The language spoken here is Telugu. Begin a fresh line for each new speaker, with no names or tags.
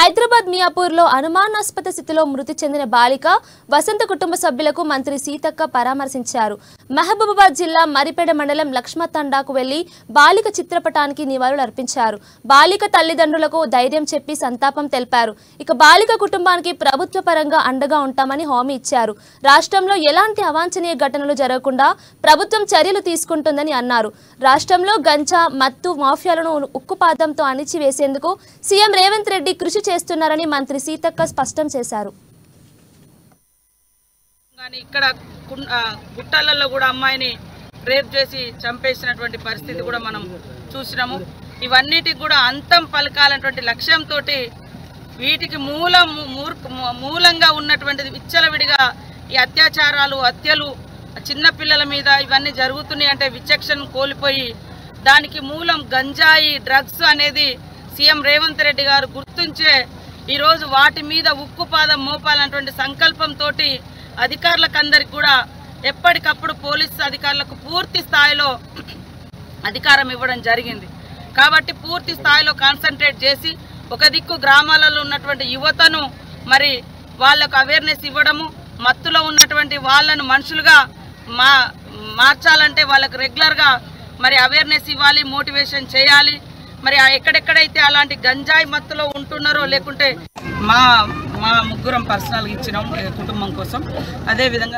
హైదరాబాద్ మియాపూర్లో అనుమానాస్పద స్థితిలో మృతి చెందిన బాలిక వసంత కుటుంబ సభ్యులకు మంత్రి సీతక్క పరామర్శించారు. మహబూబాబాద్ జిల్లా మరిపేడ మండలం లక్ష్మతండాకు వెళ్లి బాలిక చిత్రపటానికి నివాళులు అర్పించారు. బాలిక తల్లిదండ్రులకు ధైర్యం చెప్పి సంతాపం తెలిపారు. ఇక బాలిక కుటుంబానికి ప్రభుత్వ పరంగా అండగా ఉంటామని హామీ ఇచ్చారు. రాష్ట్రంలో ఎలాంటి అవాంఛనీయ ఘటనలు జరగకుండా ప్రభుత్వం చర్యలు తీసుకుంటుందని అన్నారు. రాష్ట్రంలో గంజా మత్తు మాఫియాలను ఉక్కుపాదంతో అణిచివేసేందుకు సీఎం రేవంత్ రెడ్డి కృషి చేస్తున్నారని మంత్రి సీతక్క స్పష్టం చేశారు.
ఇక్కడ గుట్టలలో కూడా అమ్మాయిని రేప్ చేసి చంపేసినటువంటి పరిస్థితి కూడా మనం చూసినాము. ఇవన్నిటికి కూడా అంతం పలకాలన్నటువంటి లక్ష్యంతో వీటికి మూలంగా ఉన్నటువంటిది విచ్చలవిడిగా ఈ అత్యాచారాలు హత్యలు చిన్నపిల్లల మీద ఇవన్నీ జరుగుతున్నాయి అంటే విచక్షణ కోల్పోయి దానికి మూలం గంజాయి డ్రగ్స్ అనేది సీఎం రేవంత్ రెడ్డి గారు గుర్తుంచే ఈరోజు వాటి మీద ఉక్కుపాదం మోపాలన్నటువంటి సంకల్పంతో అధికారులకు అందరికి కూడా ఎప్పటికప్పుడు పోలీసు అధికారులకు పూర్తి స్థాయిలో అధికారం ఇవ్వడం జరిగింది. కాబట్టి పూర్తి స్థాయిలో కాన్సన్ట్రేట్ చేసి ఒక దిక్కు గ్రామాలలో ఉన్నటువంటి యువతను మరి వాళ్లకు అవేర్నెస్ ఇవ్వడము, మత్తులో ఉన్నటువంటి వాళ్ళను మనుషులుగా మార్చాలంటే వాళ్ళకు రెగ్యులర్గా మరి అవేర్నెస్ ఇవ్వాలి, మోటివేషన్ చేయాలి. మరి ఎక్కడెక్కడైతే అలాంటి గంజాయి మత్తులో ఉంటున్నారో లేకుంటే మా ముగ్గురం పర్సనల్గా ఇచ్చినాం కుటుంబం కోసం. అదేవిధంగా